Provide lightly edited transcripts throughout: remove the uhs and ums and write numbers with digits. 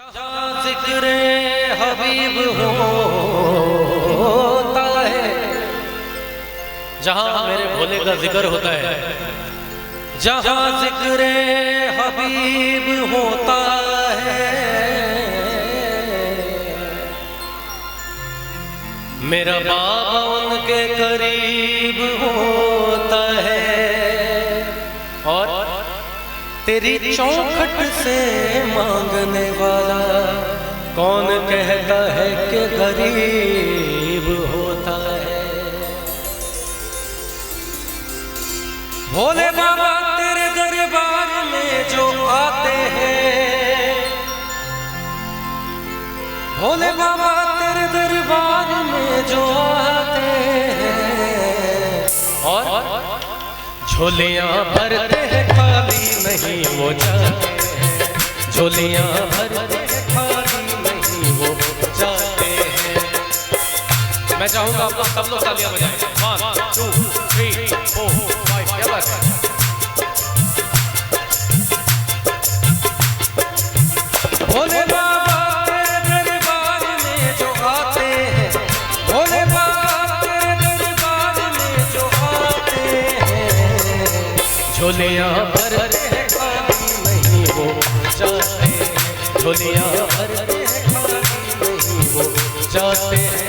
जहाँ जिक्र हबीब होता है, जहाँ मेरे भोले का जिक्र होता है, जहाँ जिक्र हबीब होता है, मेरा बाबा उनके करीब होता है। और तेरी चौखट से मांगने वाला कौन कहता है कि गरीब होता है। भोले बाबा तेरे दरबार में जो आते हैं, भोले बाबा तेरे दरबार में जो आते हैं, और झोलियां भरते हैं खाली नहीं वो जाते हैं, झोलियां भरते हैं खाली नहीं वो जाते हैं। मैं चाहूंगा आप लोग सब लोग तालियां बजाएं। 1 2 3 4 5 क्या बात है। भोले बाबा तेरे दरबार में जो आते हैं, भोले बाबा तेरे दरबार में जो आते हैं, झोलियां भरते हैं खाली नहीं वो जाते हैं, झोलियां भरते हैं खाली नहीं वो जाते हैं।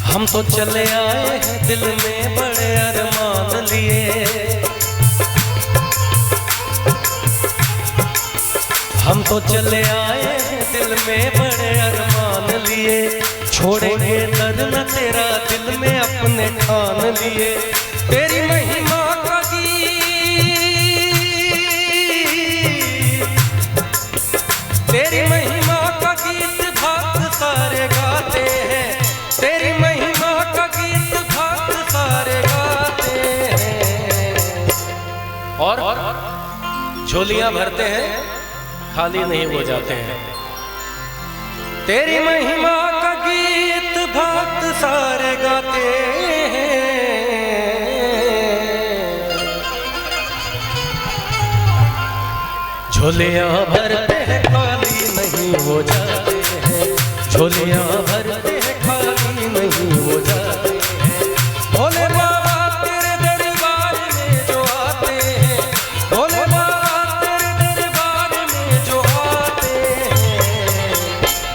हम तो चले आए हैं दिल में बड़े अरमान लिए, हम तो चले आए हैं दिल में बड़े अरमान लिए, छोड़ेंगे दर न तेरा दिल में अपने ठान लिए। तेरी महिमा का गीत, तेरी महिमा का गीत भक्त सारे गाते हैं, तेरी महिमा का गीत भक्त सारे गाते हैं। और झोलियां भरते हैं खाली नहीं हो जाते हैं, तेरी महिमा का गीत भक्त सारे गाते हैं। झोलियां भरते हैं खाली नहीं हो जाते हैं, झोलियां भरते हैं खाली नहीं हो जाते हैं। भोले बाबा तेरे दरबार में जो आते हैं, भोले बाबा तेरे दरबार में जो आते हैं,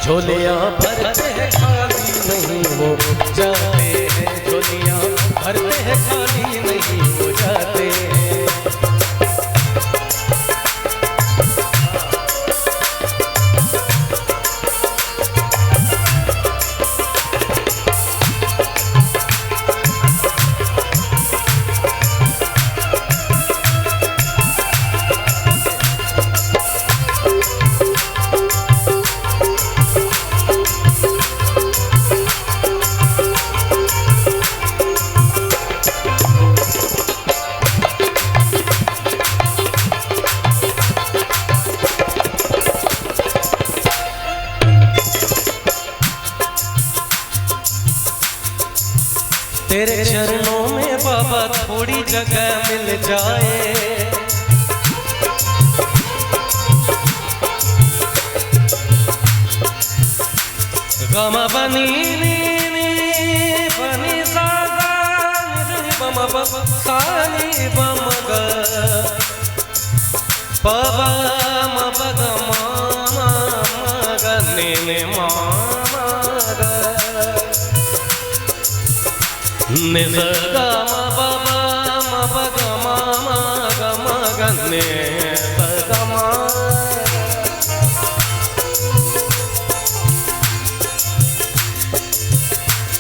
झोलियां भरते हैं खाली नहीं हो जाते हैं, झोलियां भरते हैं खाली नहीं हो जाते हैं। तेरे चरणों में बाबा थोड़ी जगह मिल जाए, गम बनी बनी सागा बम सानी बम ग पवा मग मामा गने मामा ग निज गम बाबा मग मामा गम गने गमा।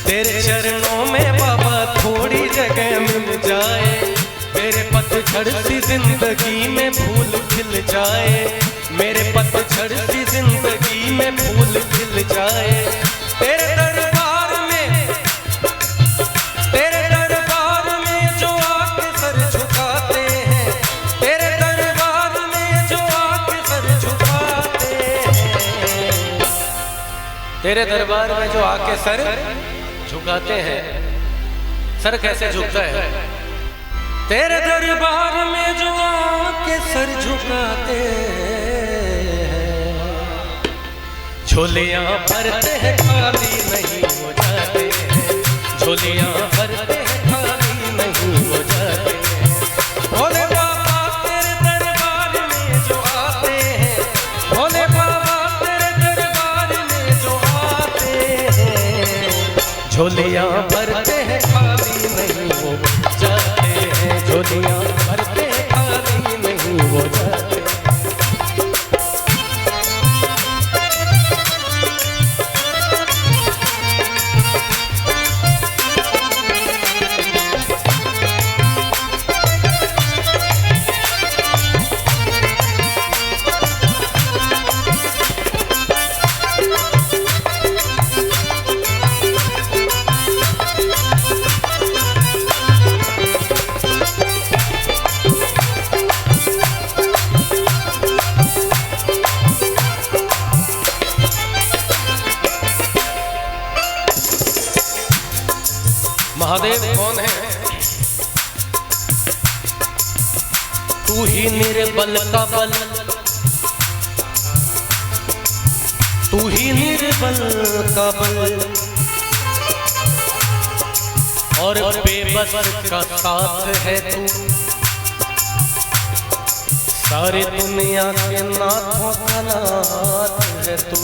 तेरे चरणों में बाबा थोड़ी जगह मिल जाए, मेरे पथ पतझड़ सी जिंदगी में फूल खिल जाए, मेरे पतझड़ सी जिंदगी में फूल खिल जाए। तेरे दरबार में जो आके सर झुकाते हैं, तेरे दरबार में जो आके सर झुकाते हैं, तेरे दरबार में जो आके सर झुकाते हैं। सर कैसे झुकता है? तेरे दरबार में जो आके सर झुकाते हैं, झोलियां भरते हैं खाली नहीं हो जाते हैं, झोलियां भरते हैं खाली नहीं हो जाते हैं। भोले बाबा तेरे दरबार में जो आते हैं, भोले बाबा तेरे दरबार में जो आते हैं, झोलियां भरते हैं खाली नहीं हो जाते हैं, झोलियां भरते खाली नहीं हो जाते। महादेव कौन है? तू ही निर्बल का बल, तू ही निर्बल का बल, और बेबस का साथ है तू, सारी दुनिया के नाथों का नाथ है तू।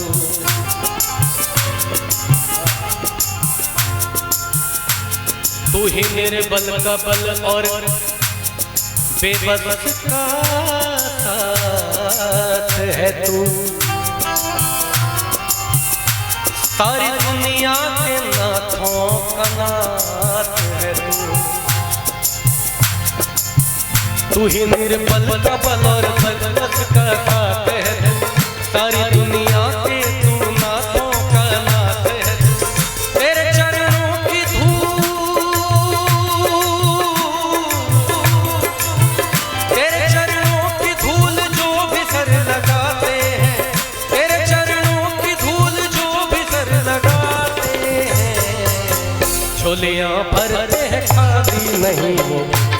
तू ही निर्बल का बल और बेबस का साथ है तू, सारी दुनिया के नाथों का नाथ है तू। तू ही निर्बल का बल और बेबस का साथ है तू, सारी दुनिया के तू नाथों का नाथ है तू। तेरे चरणों की झोलियां भरते हैं खाली नहीं हो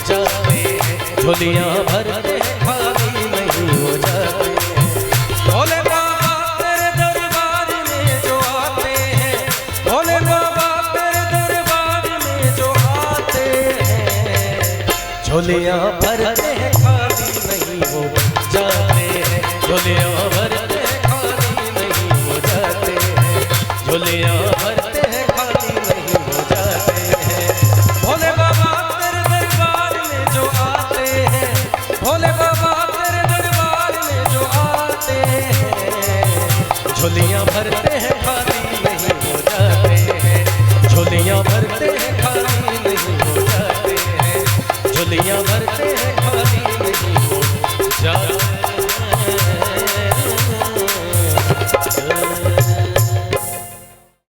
जाते हैं, झोलियां भरते हैं खाली नहीं हो जाते हैं। भोले बाबा तेरे दरबार में जो आते हैं, भोले बाबा तेरे दरबार में जो आते हैं, झोलियां भरते हैं खाली नहीं हो जाते हैं, झोलियां भरते हैं खाली नहीं हो जाते हैं, झोलियां भरते हैं खाली नहीं हो जाते हैं। भोले बाबा तेरे दरबार में जो आते हैं, भोले बाबा तेरे दरबार में जो आते हैं, झोलियां